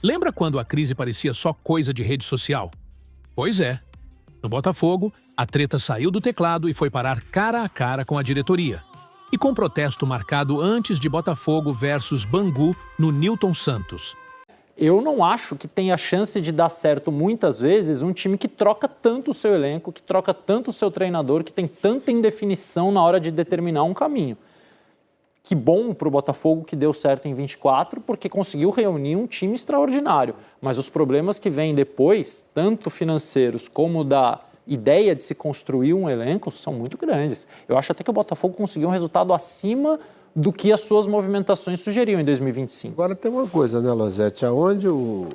Lembra quando a crise parecia só coisa de rede social? Pois é. No Botafogo, a treta saiu do teclado e foi parar cara a cara com a diretoria. E com protesto marcado antes de Botafogo versus Bangu no Newton Santos. Eu não acho que tenha chance de dar certo muitas vezes um time que troca tanto o seu elenco, que troca tanto o seu treinador, que tem tanta indefinição na hora de determinar um caminho. Que bom para o Botafogo que deu certo em 24, porque conseguiu reunir um time extraordinário. Mas os problemas que vêm depois, tanto financeiros como da ideia de se construir um elenco, são muito grandes. Eu acho até que o Botafogo conseguiu um resultado acima do que as suas movimentações sugeriam em 2025. Agora tem uma coisa, né, Losetti? Aonde o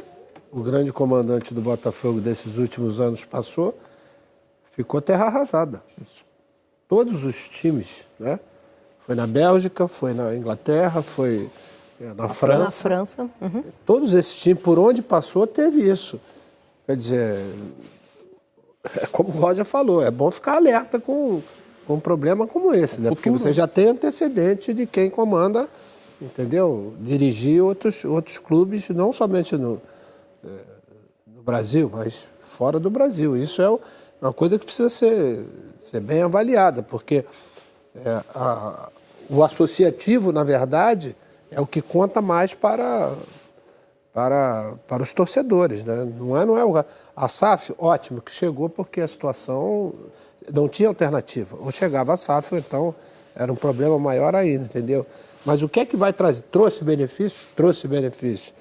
grande comandante do Botafogo desses últimos anos passou, ficou terra arrasada. Isso. Todos os times, né? Foi na Bélgica, foi na Inglaterra, foi na França. Na França. Uhum. Todos esses times, por onde passou, teve isso. Quer dizer, como o Roger falou, é bom ficar alerta com um problema como esse, né? Porque você já tem antecedente de quem comanda, entendeu? Dirigir outros clubes, não somente no Brasil, mas fora do Brasil. Isso é uma coisa que precisa ser bem avaliada, porque o associativo, na verdade, é o que conta mais para os torcedores, né? Não é a SAF, ótimo, que chegou porque a situação não tinha alternativa. Ou chegava a SAF, então era um problema maior ainda, entendeu? Mas o que é que vai trazer? Trouxe benefícios? Trouxe benefícios.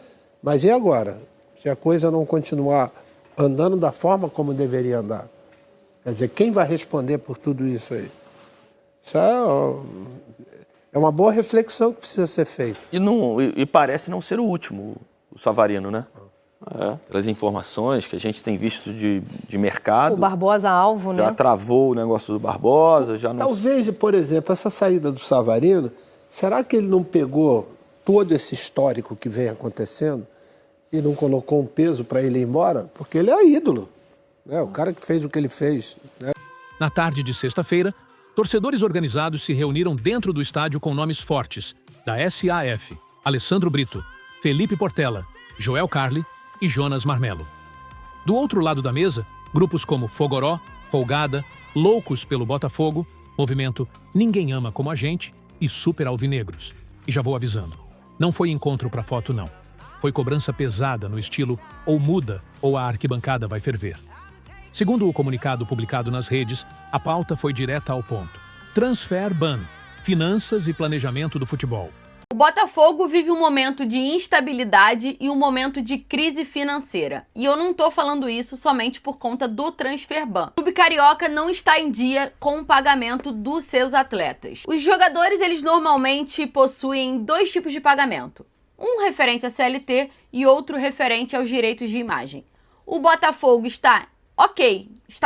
Mas e agora? Se a coisa não continuar andando da forma como deveria andar? Quer dizer, quem vai responder por tudo isso aí? Isso é uma boa reflexão que precisa ser feita. E parece não ser o último, o Savarino, né? Pelas informações que a gente tem visto de mercado. O Barbosa alvo, né? Já travou o negócio do Barbosa, já não... Talvez, por exemplo, essa saída do Savarino, será que ele não pegou todo esse histórico que vem acontecendo e não colocou um peso para ele ir embora? Porque ele é ídolo, né? O cara que fez o que ele fez, né? Na tarde de sexta-feira, torcedores organizados se reuniram dentro do estádio com nomes fortes da SAF, Alessandro Brito, Felipe Portela, Joel Carli e Jonas Marmelo. Do outro lado da mesa, grupos como Fogoró, Folgada, Loucos pelo Botafogo, movimento Ninguém Ama Como a Gente e Super Alvinegros. E já vou avisando, não foi encontro para foto não. Foi cobrança pesada no estilo ou muda ou a arquibancada vai ferver. Segundo o comunicado publicado nas redes, a pauta foi direta ao ponto. Transfer ban, finanças e planejamento do futebol. O Botafogo vive um momento de instabilidade e um momento de crise financeira. E eu não tô falando isso somente por conta do transfer ban. O clube carioca não está em dia com o pagamento dos seus atletas. Os jogadores, eles normalmente possuem dois tipos de pagamento. Um referente à CLT e outro referente aos direitos de imagem. O Botafogo está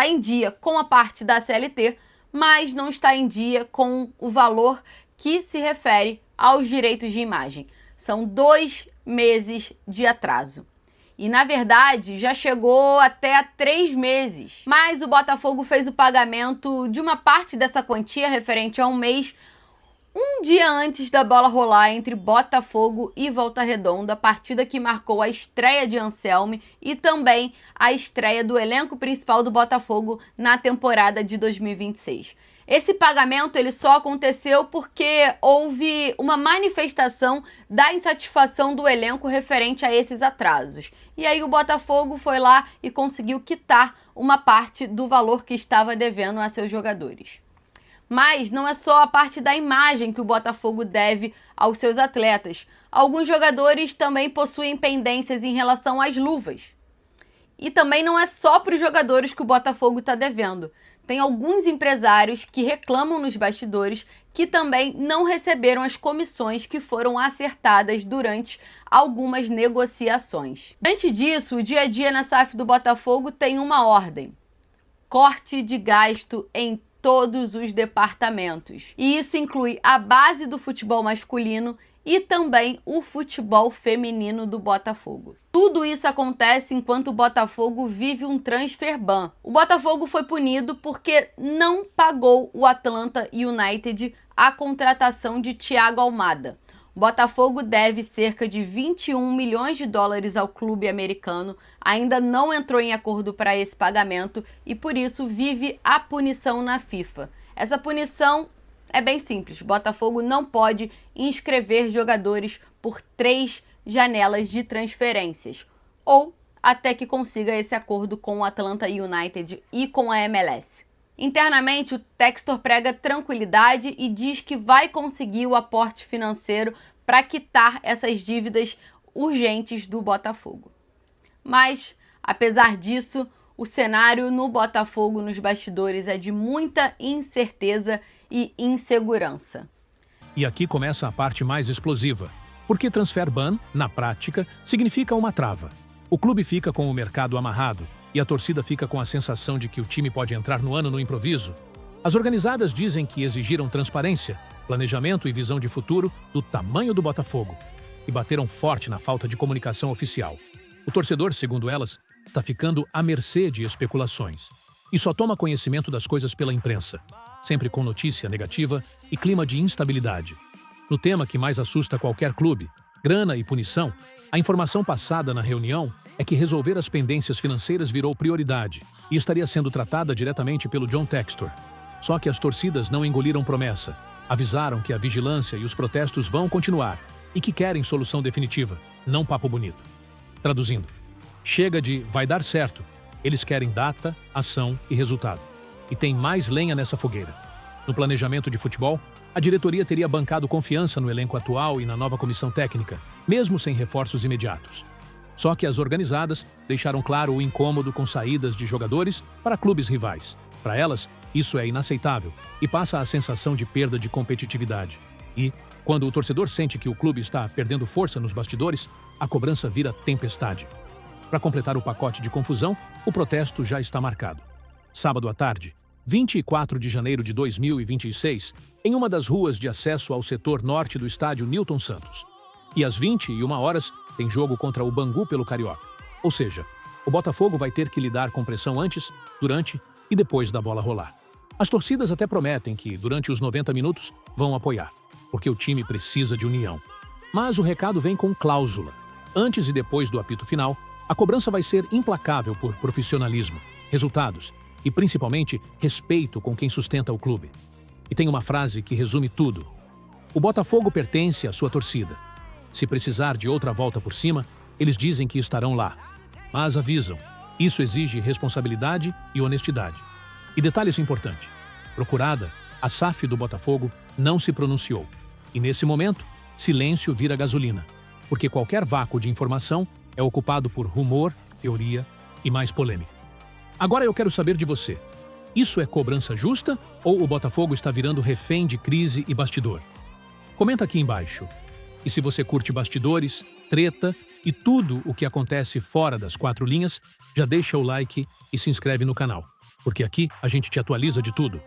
em dia com a parte da CLT, mas não está em dia com o valor que se refere aos direitos de imagem. São 2 meses de atraso. E, na verdade, já chegou até a 3 meses. Mas o Botafogo fez o pagamento de uma parte dessa quantia referente a um mês, um dia antes da bola rolar entre Botafogo e Volta Redonda, a partida que marcou a estreia de Anselmi e também a estreia do elenco principal do Botafogo na temporada de 2026. Esse pagamento ele só aconteceu porque houve uma manifestação da insatisfação do elenco referente a esses atrasos. E aí o Botafogo foi lá e conseguiu quitar uma parte do valor que estava devendo a seus jogadores. Mas não é só a parte da imagem que o Botafogo deve aos seus atletas. Alguns jogadores também possuem pendências em relação às luvas. E também não é só para os jogadores que o Botafogo está devendo. Tem alguns empresários que reclamam nos bastidores que também não receberam as comissões que foram acertadas durante algumas negociações. Diante disso, o dia a dia na SAF do Botafogo tem uma ordem: corte de gasto em todos os departamentos. E isso inclui a base do futebol masculino e também o futebol feminino do Botafogo. Tudo isso acontece enquanto o Botafogo vive um transfer ban. O Botafogo foi punido porque não pagou o Atlanta United a contratação de Thiago Almada. O Botafogo deve cerca de 21 milhões de dólares ao clube americano, ainda não entrou em acordo para esse pagamento e por isso vive a punição na FIFA. Essa punição é bem simples, o Botafogo não pode inscrever jogadores por 3 janelas de transferências, ou até que consiga esse acordo com o Atlanta United e com a MLS. Internamente, o Textor prega tranquilidade e diz que vai conseguir o aporte financeiro para quitar essas dívidas urgentes do Botafogo. Mas, apesar disso, o cenário no Botafogo nos bastidores é de muita incerteza e insegurança. E aqui começa a parte mais explosiva, porque transfer ban, na prática, significa uma trava. O clube fica com o mercado amarrado e a torcida fica com a sensação de que o time pode entrar no ano no improviso. As organizadas dizem que exigiram transparência, planejamento e visão de futuro do tamanho do Botafogo e bateram forte na falta de comunicação oficial. O torcedor, segundo elas, está ficando à mercê de especulações e só toma conhecimento das coisas pela imprensa, sempre com notícia negativa e clima de instabilidade. No tema que mais assusta qualquer clube, grana e punição, a informação passada na reunião é que resolver as pendências financeiras virou prioridade e estaria sendo tratada diretamente pelo John Textor. Só que as torcidas não engoliram promessa, avisaram que a vigilância e os protestos vão continuar e que querem solução definitiva, não papo bonito. Traduzindo, chega de vai dar certo, eles querem data, ação e resultado. E tem mais lenha nessa fogueira. No planejamento de futebol, a diretoria teria bancado confiança no elenco atual e na nova comissão técnica, mesmo sem reforços imediatos. Só que as organizadas deixaram claro o incômodo com saídas de jogadores para clubes rivais. Para elas, isso é inaceitável e passa a sensação de perda de competitividade. E, quando o torcedor sente que o clube está perdendo força nos bastidores, a cobrança vira tempestade. Para completar o pacote de confusão, o protesto já está marcado. Sábado à tarde, 24 de janeiro de 2026, em uma das ruas de acesso ao setor norte do estádio Newton Santos. E às 21h tem jogo contra o Bangu pelo Carioca. Ou seja, o Botafogo vai ter que lidar com pressão antes, durante e depois da bola rolar. As torcidas até prometem que, durante os 90 minutos, vão apoiar, porque o time precisa de união. Mas o recado vem com cláusula. Antes e depois do apito final, a cobrança vai ser implacável por profissionalismo, resultados e, principalmente, respeito com quem sustenta o clube. E tem uma frase que resume tudo. O Botafogo pertence à sua torcida. Se precisar de outra volta por cima, eles dizem que estarão lá. Mas avisam, isso exige responsabilidade e honestidade. E detalhe importante, procurada, a SAF do Botafogo não se pronunciou. E nesse momento, silêncio vira gasolina, porque qualquer vácuo de informação é ocupado por rumor, teoria e mais polêmica. Agora eu quero saber de você. Isso é cobrança justa ou o Botafogo está virando refém de crise e bastidor? Comenta aqui embaixo. E se você curte bastidores, treta e tudo o que acontece fora das 4 linhas, já deixa o like e se inscreve no canal, porque aqui a gente te atualiza de tudo.